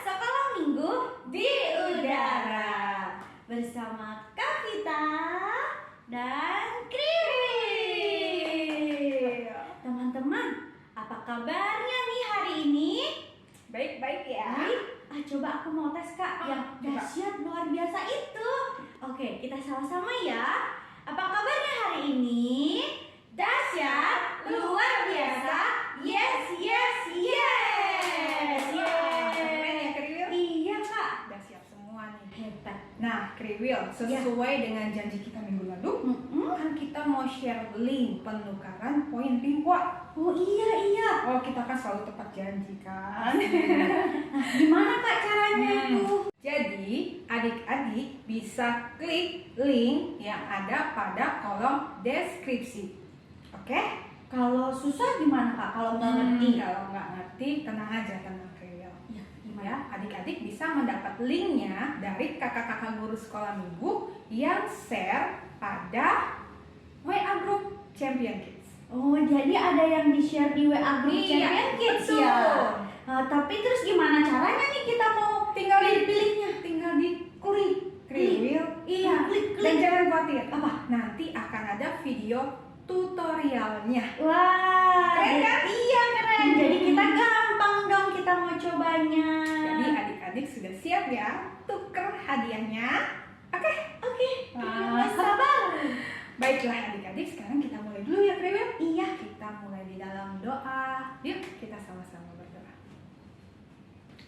Sekolah Minggu di Udara bersama Kavita dan Kriwil. Teman-teman, apa kabarnya nih hari ini? Baik-baik ya. Baik. Coba aku mau tes Kak yang dahsyat luar biasa itu. Oke, kita sama-sama ya. Apa kabarnya hari ini? Dahsyat luar biasa. Yes, yes, yes. Keren ya Kriwil? Iya Kak. Udah siap semua nih. Hebat. Nah Kriwil, sesuai dengan janji kita minggu lalu, kan kita mau share link penukaran poin reward. Oh iya. Oh, kita kan selalu tepat janji kan. Nah, gimana Kak caranya itu? Jadi adik-adik bisa klik link yang ada pada kolom deskripsi. Oke? Kalau susah gimana Kak? Kalau nggak ngerti? Kalau nggak ngerti, tenang aja, tenang Kriwil. Ya, Ya, adik-adik bisa mendapat linknya dari kakak-kakak guru sekolah minggu yang share pada WA Group Champion Kids. Oh, jadi ada yang di-share di WA Group Champion Kids betul. ya? Tapi terus gimana caranya nih kita mau Tinggal pilih-pilihnya? tinggal di klik Kriwil. Iya, klik. Dan jangan khawatir, Apa? nanti akan ada video tutorialnya. Wah, Keren kan? Iya keren. Jadi kita gampang dong kita mau cobanya. Jadi adik-adik sudah siap ya tuker hadiahnya? Oke? Nggak sabar. Baiklah adik-adik, sekarang kita mulai dulu ya Kriwil. Iya. Kita mulai di dalam doa. Yuk kita sama-sama berdoa.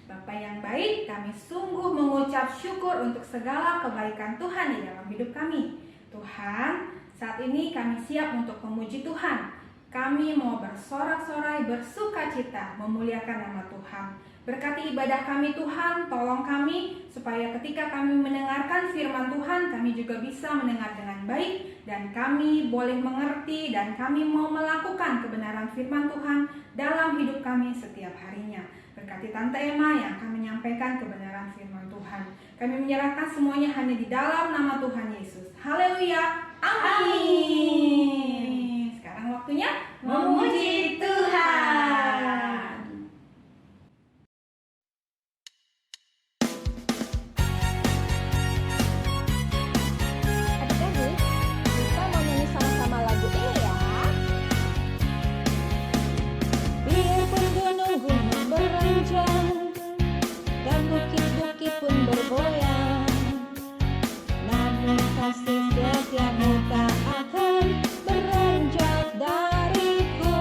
Bapa yang baik, kami sungguh mengucap syukur untuk segala kebaikan Tuhan di dalam hidup kami. Tuhan, saat ini kami siap untuk memuji Tuhan. Kami mau bersorak-sorai, bersuka cita, memuliakan nama Tuhan. Berkati ibadah kami Tuhan, tolong kami supaya ketika kami mendengarkan firman Tuhan, kami juga bisa mendengar dengan baik dan kami boleh mengerti dan kami mau melakukan kebenaran firman Tuhan dalam hidup kami setiap harinya. Berkati Tante Emma yang akan menyampaikan kebenaran firman Tuhan. Kami menyerahkan semuanya hanya di dalam nama Tuhan Yesus. Haleluya. Amin. Sekarang waktunya Memuji Tuhan. Adik-adik, kita mau nyanyi sama-sama lagu ini ya. Biarpun gunung-gunung beranjak dan bukit-bukit pun bergoyang, namun kasih setiamu tak akan beranjak dariku.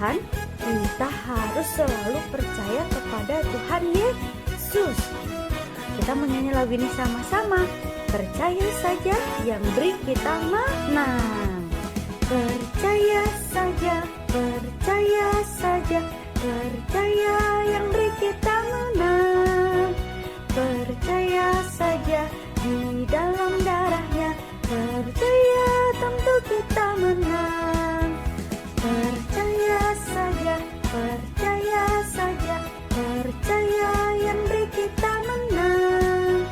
Tuhan, kita harus selalu percaya kepada Tuhan Yesus. Kita menyanyi lagu ini sama-sama. Percaya saja yang beri kita menang. Percaya saja, percaya saja, percaya yang beri kita menang. Percaya saja di dalam darahnya, percaya tentu kita menang. Percaya saja, percaya saja, percaya yang beri kita menang.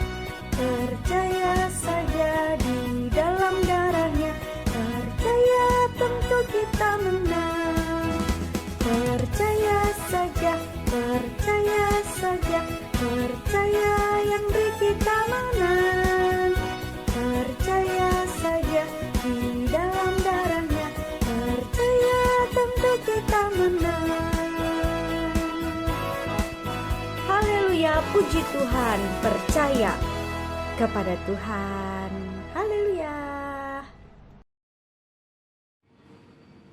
Percaya saja di dalam darahnya, percaya tentu kita menang. Percaya saja, percaya saja, percaya yang beri kita menang. Percaya saja di dalam darahnya, percaya tentu kita menang. Haleluya, puji Tuhan, percaya kepada Tuhan. Haleluya.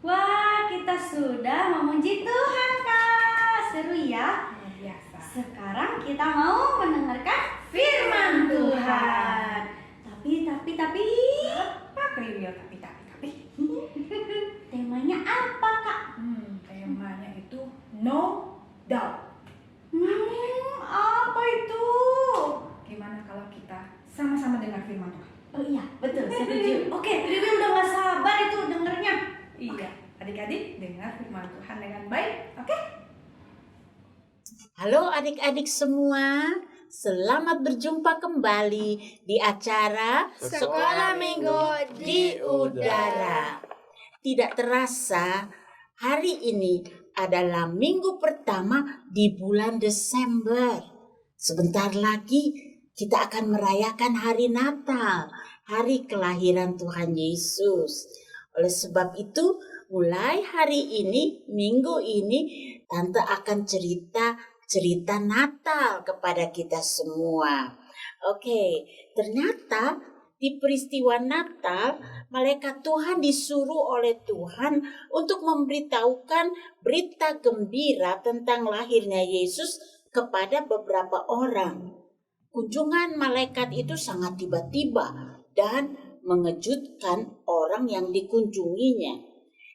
Wah, kita sudah memuji Tuhan, Kak. Seru ya. Luar biasa. Sekarang kita mau mendengarkan firman Tuhan. Tapi Apa Kriwil tapi? temanya apa, Kak? Temanya itu no doubt. Apa itu? Gimana kalau kita sama-sama dengar firman Tuhan? Oh iya, betul, setuju. Oke, Riwi udah gak sabar itu dengernya. Iya, adik-adik dengar firman Tuhan dengan baik, oke? Halo adik-adik semua, selamat berjumpa kembali di acara Sekolah Minggu di Udara. Tidak terasa, hari ini adalah minggu pertama di bulan Desember. Sebentar lagi kita akan merayakan hari Natal, hari kelahiran Tuhan Yesus. Oleh sebab itu, mulai hari ini, minggu ini, Tante akan cerita Natal kepada kita semua. Oke, ternyata di peristiwa Natal, malaikat Tuhan disuruh oleh Tuhan untuk memberitahukan berita gembira tentang lahirnya Yesus kepada beberapa orang. Kunjungan malaikat itu sangat tiba-tiba dan mengejutkan orang yang dikunjunginya.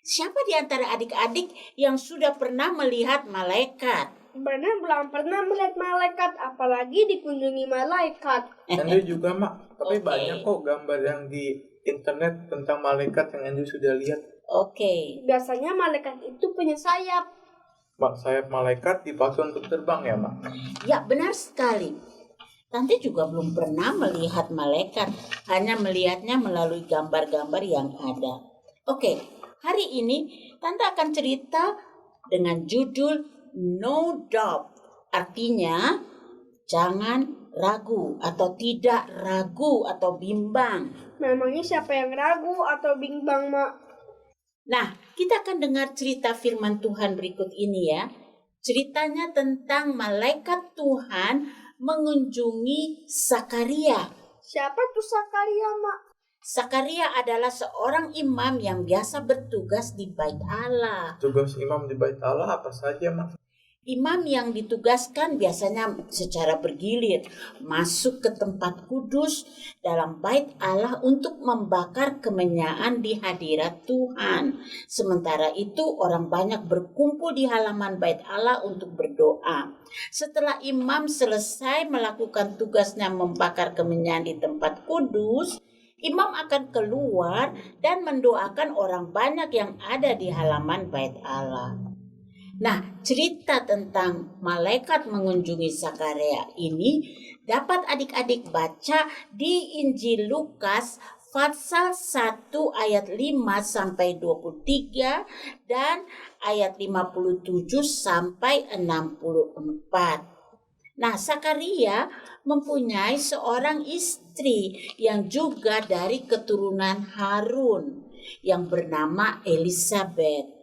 Siapa di antara adik-adik yang sudah pernah melihat malaikat? Benar belum pernah melihat malaikat, apalagi dikunjungi malaikat. Andrew juga, Mak. Tapi Oke. banyak kok gambar yang di internet tentang malaikat yang Andrew sudah lihat. Oke, Biasanya malaikat itu punya sayap. Mak, sayap malaikat dipakai untuk terbang ya, Mak? ya benar sekali. Tante juga belum pernah melihat malaikat, hanya melihatnya melalui gambar-gambar yang ada. Oke, hari ini Tante akan cerita dengan judul No Doubt. Artinya, jangan ragu atau tidak ragu atau bimbang. Memangnya siapa yang ragu atau bimbang, Mak? Nah, kita akan dengar cerita firman Tuhan berikut ini ya. Ceritanya tentang malaikat Tuhan mengunjungi Sakaria. Siapa tuh Sakaria, Mak? Sakaria adalah seorang imam yang biasa bertugas di Bait Allah. Tugas imam di Bait Allah apa saja, Mak? Imam yang ditugaskan biasanya secara bergilir masuk ke tempat kudus dalam Bait Allah untuk membakar kemenyaan di hadirat Tuhan. Sementara itu orang banyak berkumpul di halaman Bait Allah untuk berdoa. Setelah imam selesai melakukan tugasnya membakar kemenyan di tempat kudus, imam akan keluar dan mendoakan orang banyak yang ada di halaman Bait Allah. Nah, cerita tentang malaikat mengunjungi Sakaria ini dapat adik-adik baca di Injil Lukas pasal 1 ayat 5 sampai 23 dan ayat 57 sampai 64. Nah, Sakaria mempunyai seorang istri yang juga dari keturunan Harun yang bernama Elisabet.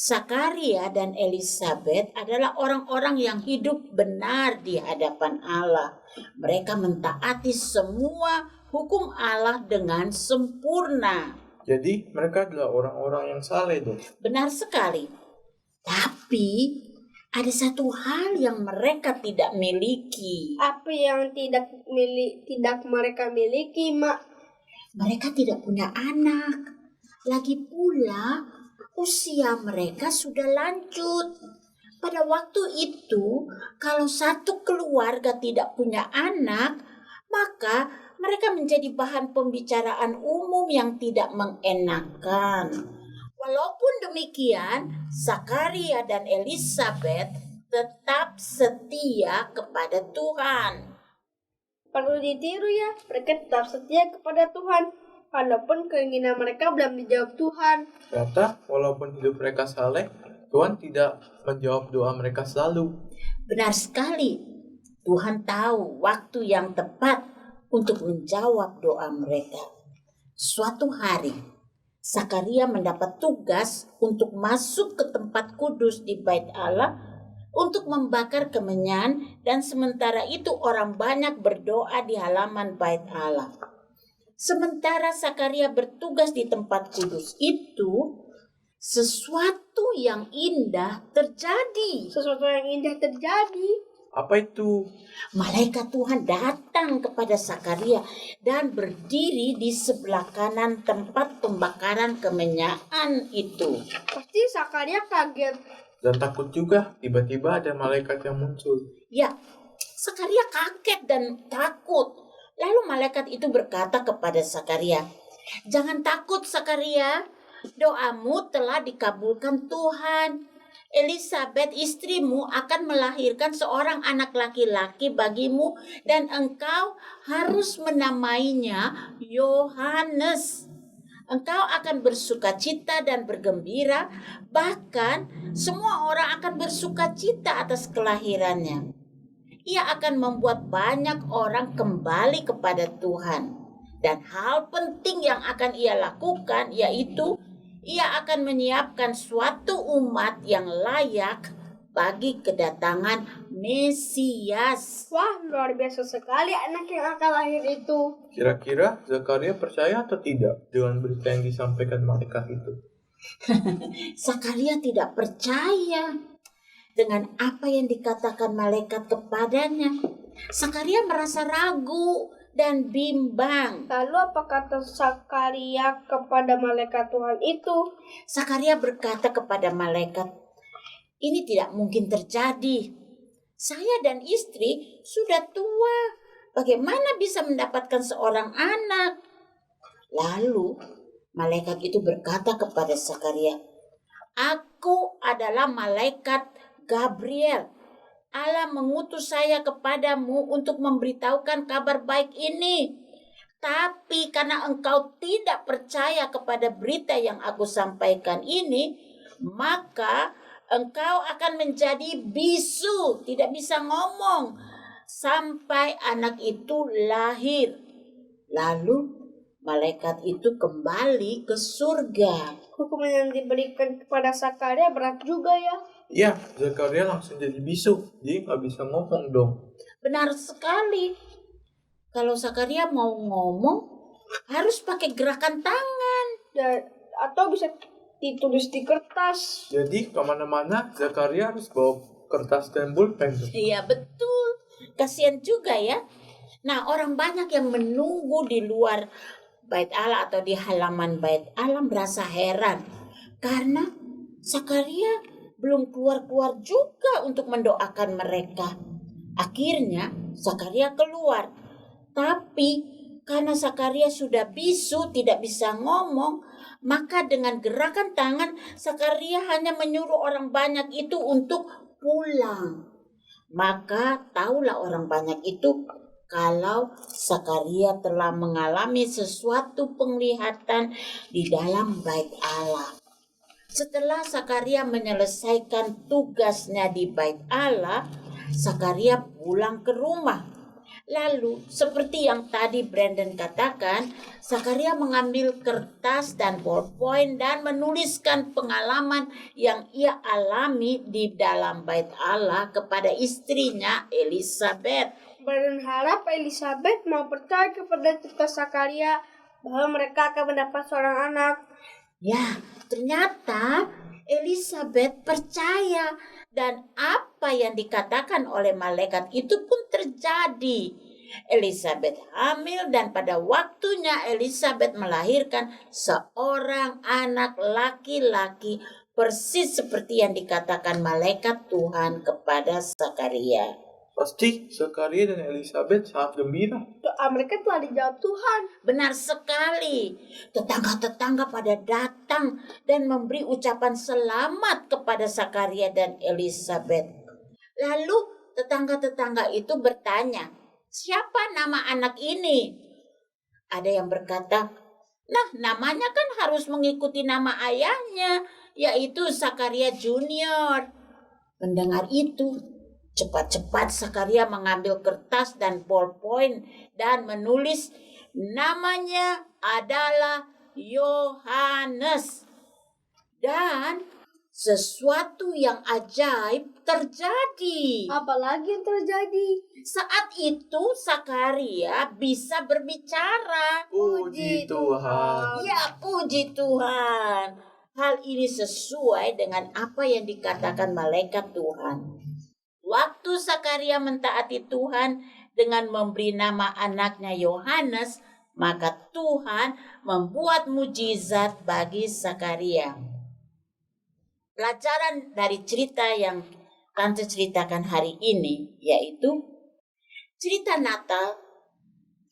Sakaria dan Elisabet adalah orang-orang yang hidup benar di hadapan Allah. Mereka mentaati semua hukum Allah dengan sempurna. Jadi mereka adalah orang-orang yang saleh dong. Benar sekali. Tapi ada satu hal yang mereka tidak miliki. Apa yang tidak mereka miliki, Mak? Mereka tidak punya anak. Lagi pula usia mereka sudah lanjut. Pada waktu itu, kalau satu keluarga tidak punya anak, maka mereka menjadi bahan pembicaraan umum yang tidak mengenakan. Walaupun demikian, Zakaria dan Elizabeth tetap setia kepada Tuhan. Perlu ditiru ya, mereka tetap setia kepada Tuhan. Walaupun keinginan mereka belum dijawab Tuhan. Ternyata walaupun hidup mereka saleh, Tuhan tidak menjawab doa mereka selalu. Benar sekali, Tuhan tahu waktu yang tepat untuk menjawab doa mereka. Suatu hari, Zakaria mendapat tugas untuk masuk ke tempat kudus di Bait Allah untuk membakar kemenyan, dan sementara itu orang banyak berdoa di halaman Bait Allah. Sementara Zakaria bertugas di tempat kudus itu, sesuatu yang indah terjadi. Sesuatu yang indah terjadi. Apa itu? Malaikat Tuhan datang kepada Zakaria dan berdiri di sebelah kanan tempat pembakaran kemenyan itu. Pasti Zakaria kaget. Dan takut juga, tiba-tiba ada malaikat yang muncul. Ya, Zakaria kaget dan takut. Lalu malaikat itu berkata kepada Zakaria, "Jangan takut Zakaria, doamu telah dikabulkan Tuhan. Elizabeth istrimu akan melahirkan seorang anak laki-laki bagimu dan engkau harus menamainya Yohanes. Engkau akan bersukacita dan bergembira, bahkan semua orang akan bersukacita atas kelahirannya. Ia akan membuat banyak orang kembali kepada Tuhan. Dan hal penting yang akan ia lakukan yaitu ia akan menyiapkan suatu umat yang layak bagi kedatangan Mesias." Wah, luar biasa sekali anak yang akan lahir itu. Kira-kira Zakaria percaya atau tidak dengan berita yang disampaikan malaikat itu? Zakaria tidak percaya dengan apa yang dikatakan malaikat kepadanya. Zakaria merasa ragu dan bimbang. Lalu apa kata Zakaria kepada malaikat Tuhan itu? Zakaria berkata kepada malaikat, "Ini tidak mungkin terjadi. Saya dan istri sudah tua. Bagaimana bisa mendapatkan seorang anak?" Lalu malaikat itu berkata kepada Zakaria, "Aku adalah malaikat Gabriel. Allah mengutus saya kepadamu untuk memberitahukan kabar baik ini. Tapi karena engkau tidak percaya kepada berita yang aku sampaikan ini, maka engkau akan menjadi bisu, tidak bisa ngomong, sampai anak itu lahir." Lalu malaikat itu kembali ke surga. Hukuman yang diberikan kepada Zakaria berat juga ya. Ya, Zakaria langsung jadi bisu. Jadi nggak bisa ngomong dong. Benar sekali. Kalau Zakaria mau ngomong, harus pakai gerakan tangan. Atau bisa ditulis di kertas. Jadi kemana-mana Zakaria harus bawa kertas dan pulpen. Iya betul. Kasihan juga ya. Nah, orang banyak yang menunggu di luar Bait Allah atau di halaman Bait Allah merasa heran. Karena Zakaria belum keluar-keluar juga untuk mendoakan mereka. Akhirnya Zakaria keluar. Tapi karena Zakaria sudah bisu, tidak bisa ngomong, maka dengan gerakan tangan Zakaria hanya menyuruh orang banyak itu untuk pulang. Maka tahulah orang banyak itu kalau Zakaria telah mengalami sesuatu penglihatan di dalam Bait Allah. Setelah Zakaria menyelesaikan tugasnya di Bait Allah, Zakaria pulang ke rumah. Lalu, seperti yang tadi Brandon katakan, Zakaria mengambil kertas dan ballpoint dan menuliskan pengalaman yang ia alami di dalam Bait Allah kepada istrinya Elizabeth. Brandon harap Elizabeth mau percaya kepada cerita Zakaria bahwa mereka akan mendapat seorang anak. Ya, ternyata Elizabeth percaya dan apa yang dikatakan oleh malaikat itu pun terjadi. Elizabeth hamil dan pada waktunya Elizabeth melahirkan seorang anak laki-laki persis seperti yang dikatakan malaikat Tuhan kepada Zakaria. Pasti Zakaria dan Elizabeth sangat gembira. Doa mereka telah dijawab Tuhan. Benar sekali. Tetangga-tetangga pada datang dan memberi ucapan selamat kepada Zakaria dan Elizabeth. Lalu tetangga-tetangga itu bertanya, siapa nama anak ini? Ada yang berkata, nah namanya kan harus mengikuti nama ayahnya, yaitu Zakaria Junior. Mendengar itu, cepat-cepat Zakaria mengambil kertas dan ballpoint dan menulis namanya adalah Yohanes. Dan sesuatu yang ajaib terjadi. Apalagi yang terjadi? Saat itu Zakaria bisa berbicara. Puji Tuhan. Ya, puji Tuhan. Hal ini sesuai dengan apa yang dikatakan malaikat Tuhan. Waktu Zakaria mentaati Tuhan dengan memberi nama anaknya Yohanes, maka Tuhan membuat mujizat bagi Zakaria. Pelajaran dari cerita yang Tante ceritakan hari ini, yaitu cerita Natal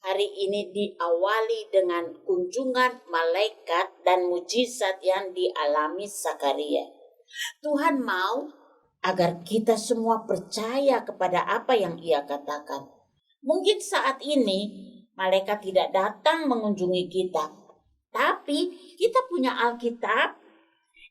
hari ini diawali dengan kunjungan malaikat dan mujizat yang dialami Zakaria. Tuhan mau agar kita semua percaya kepada apa yang Ia katakan. Mungkin saat ini malaikat tidak datang mengunjungi kita, tapi kita punya Alkitab,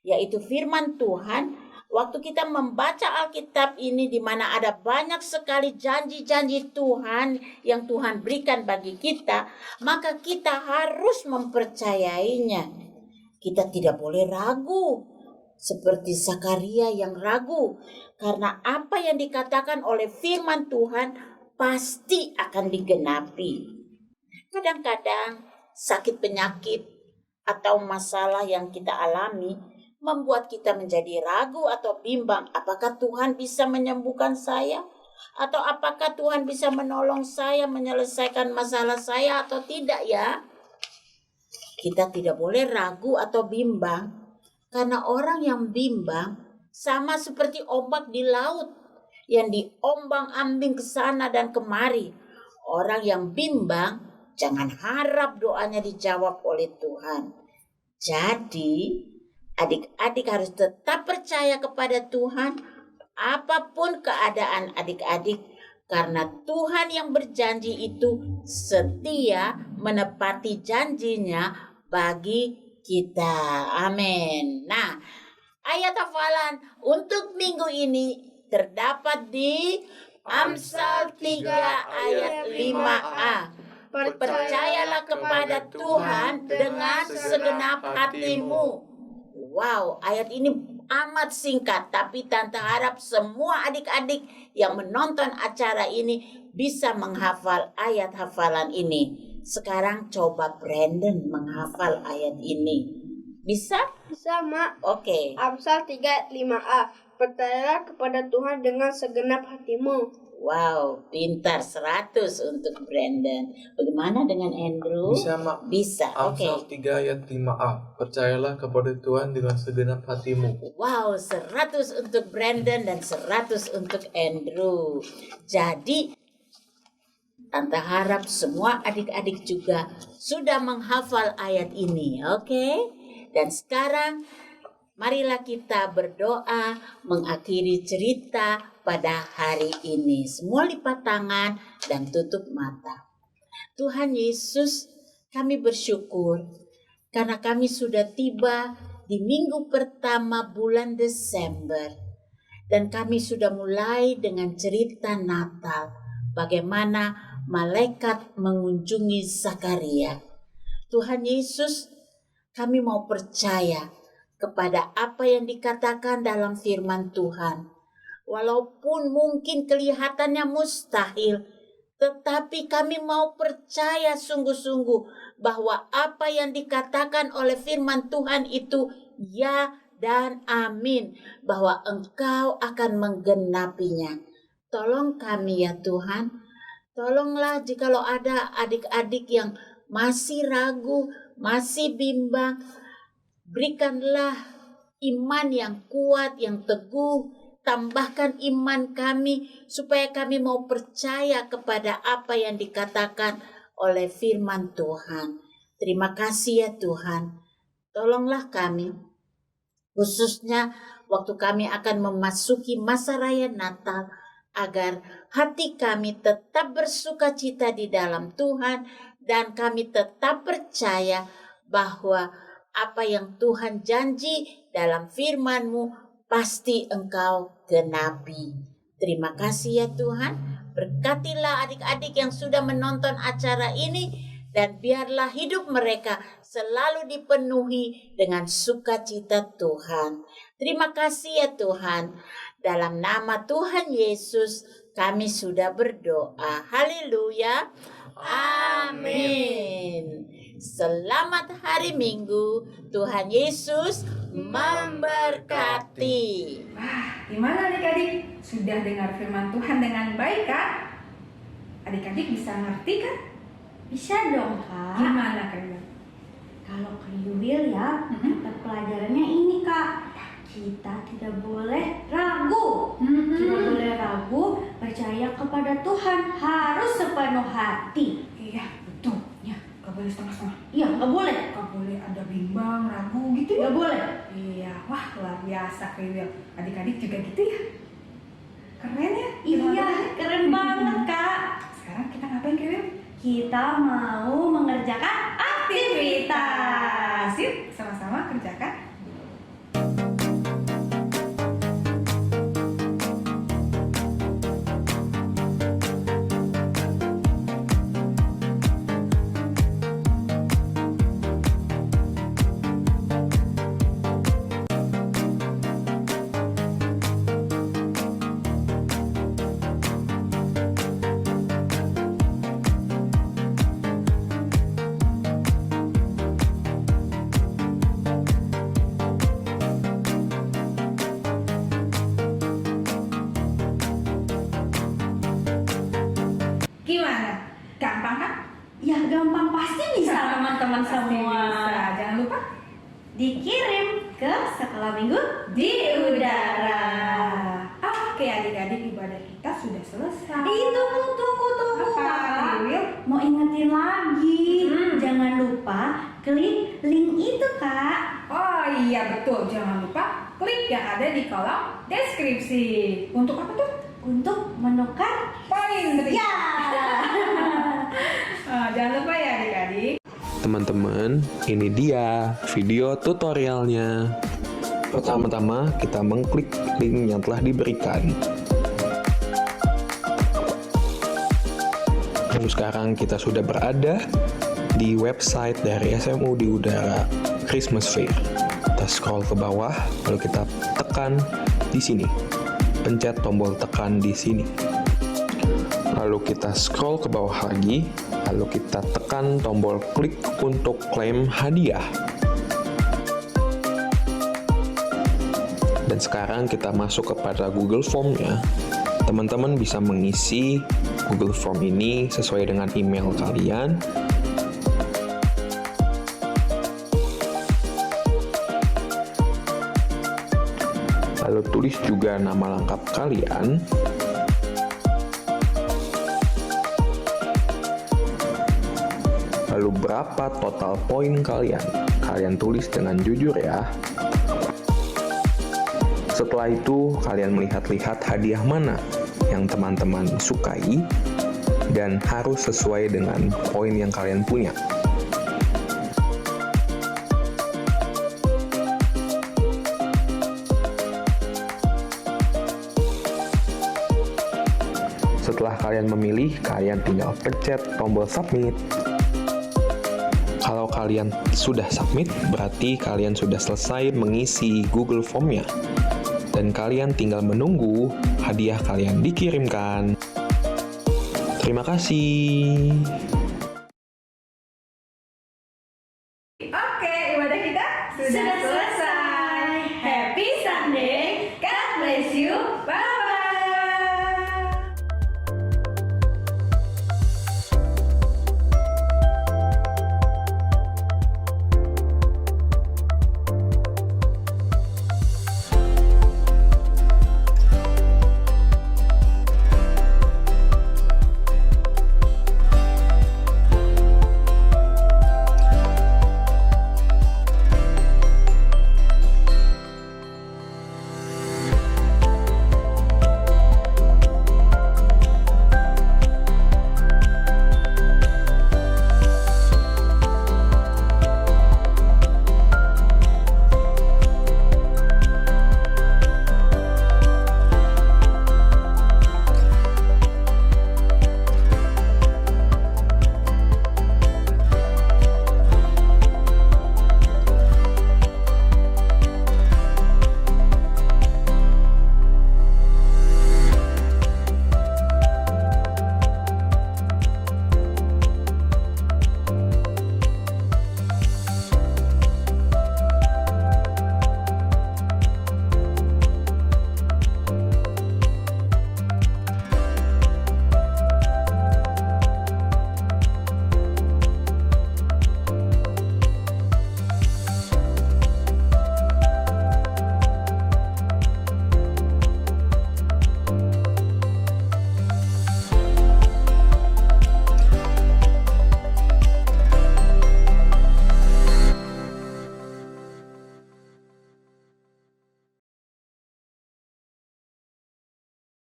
yaitu firman Tuhan. Waktu kita membaca Alkitab ini di mana ada banyak sekali janji-janji Tuhan yang Tuhan berikan bagi kita, maka kita harus mempercayainya. Kita tidak boleh ragu. Seperti Zakaria yang ragu, karena apa yang dikatakan oleh firman Tuhan pasti akan digenapi. Kadang-kadang sakit penyakit atau masalah yang kita alami membuat kita menjadi ragu atau bimbang. Apakah Tuhan bisa menyembuhkan saya? Atau apakah Tuhan bisa menolong saya menyelesaikan masalah saya atau tidak ya? Kita tidak boleh ragu atau bimbang. Karena orang yang bimbang sama seperti ombak di laut yang diombang-ambing ke sana dan kemari. Orang yang bimbang jangan harap doanya dijawab oleh Tuhan. Jadi adik-adik harus tetap percaya kepada Tuhan apapun keadaan adik-adik. Karena Tuhan yang berjanji itu setia menepati janjinya bagi kita. Amin. Nah, ayat hafalan untuk minggu ini terdapat di Amsal 3 ayat 5a. Percayalah kepada Tuhan dengan segenap hatimu. Wow, ayat ini amat singkat, tapi Tante harap semua adik-adik yang menonton acara ini bisa menghafal ayat hafalan ini. Sekarang coba Brandon menghafal ayat ini. Bisa? Bisa, Mak. Oke. Amsal 3:5a. Percayalah kepada Tuhan dengan segenap hatimu. Wow, pintar 100 untuk Brandon. Bagaimana dengan Andrew? Bisa, Mak. Bisa, oke. Amsal 3 ayat 5a. Percayalah kepada Tuhan dengan segenap hatimu. Wow, 100 untuk Brandon dan 100 untuk Andrew. Jadi, Tante harap semua adik-adik juga sudah menghafal ayat ini, oke? Dan sekarang, marilah kita berdoa mengakhiri cerita pada hari ini. Semua lipat tangan dan tutup mata. Tuhan Yesus, kami bersyukur karena kami sudah tiba di minggu pertama bulan Desember. Dan kami sudah mulai dengan cerita Natal. Bagaimana malaikat mengunjungi Zakaria. Tuhan Yesus, kami mau percaya kepada apa yang dikatakan dalam firman Tuhan. Walaupun mungkin kelihatannya mustahil, tetapi kami mau percaya sungguh-sungguh bahwa apa yang dikatakan oleh firman Tuhan itu ya dan amin bahwa Engkau akan menggenapinya. Tolong kami ya Tuhan. Tolonglah jikalau ada adik-adik yang masih ragu, masih bimbang, berikanlah iman yang kuat, yang teguh. Tambahkan iman kami supaya kami mau percaya kepada apa yang dikatakan oleh firman Tuhan. Terima kasih ya Tuhan. Tolonglah kami, khususnya waktu kami akan memasuki masa raya Natal, agar hati kami tetap bersukacita di dalam Tuhan dan kami tetap percaya bahwa apa yang Tuhan janji dalam firman-Mu pasti Engkau genapi. Terima kasih ya Tuhan. Berkatilah adik-adik yang sudah menonton acara ini dan biarlah hidup mereka selalu dipenuhi dengan sukacita Tuhan. Terima kasih ya Tuhan. Dalam nama Tuhan Yesus kami sudah berdoa. Haleluya. Amin. Selamat hari Minggu. Tuhan Yesus memberkati. Wah, gimana adik-adik? Sudah dengar firman Tuhan dengan baik kan? Adik-adik bisa ngerti kan? Bisa dong Kak. Gimana Kak? Kalau Kriwil ya, dapat pelajarannya ini Kak. Kita tidak boleh ragu. Tidak boleh ragu, percaya kepada Tuhan harus sepenuh hati. Iya, betul. Ya, gak boleh setengah-setengah. Iya, nggak boleh. Gak boleh ada bimbang, ragu gitu ya. Nggak boleh. Iya, wah luar biasa Kriwil. Adik-adik juga gitu ya. Keren ya? Iya, keren banget Kak. Sekarang kita ngapain Kriwil? Kita mau mengerjakan aktivitas. Yuk, sama-sama kerjakan. Gimana? Gampang kan? Ya gampang, pasti bisa teman-teman Pasti semua. bisa. Jangan lupa Dikirim ke Sekolah Minggu di udara. Oke adik-adik, ibadah kita sudah selesai. Tunggu Apa, Kak. Kriwil? Mau ingetin lagi, jangan lupa klik link itu Kak. Oh iya betul, jangan lupa klik yang ada di kolom deskripsi. Untuk apa tuh? Untuk menukar Poin. ya. Jangan lupa ya adik-adik. Teman-teman, ini dia video tutorialnya. Pertama-tama kita mengklik link yang telah diberikan. Lalu sekarang kita sudah berada di website dari SMU di Udara Christmas Fair. Kita scroll ke bawah, lalu kita tekan di sini. Pencet tombol tekan di sini. Lalu kita scroll ke bawah lagi, lalu kita tekan tombol klik untuk klaim hadiah. Dan sekarang kita masuk kepada Google Form-nya. Teman-teman bisa mengisi Google Form ini sesuai dengan email kalian. Lalu tulis juga nama lengkap kalian. Lalu berapa total poin kalian? Kalian tulis dengan jujur ya. Setelah itu, kalian melihat-lihat hadiah mana yang teman-teman sukai dan harus sesuai dengan poin yang kalian punya. Setelah kalian memilih, kalian tinggal pencet tombol submit. Kalau kalian sudah submit, berarti kalian sudah selesai mengisi Google Form-nya. Dan kalian tinggal menunggu hadiah kalian dikirimkan. Terima kasih. Oke, ibadah kita sudah selesai. Bye-bye.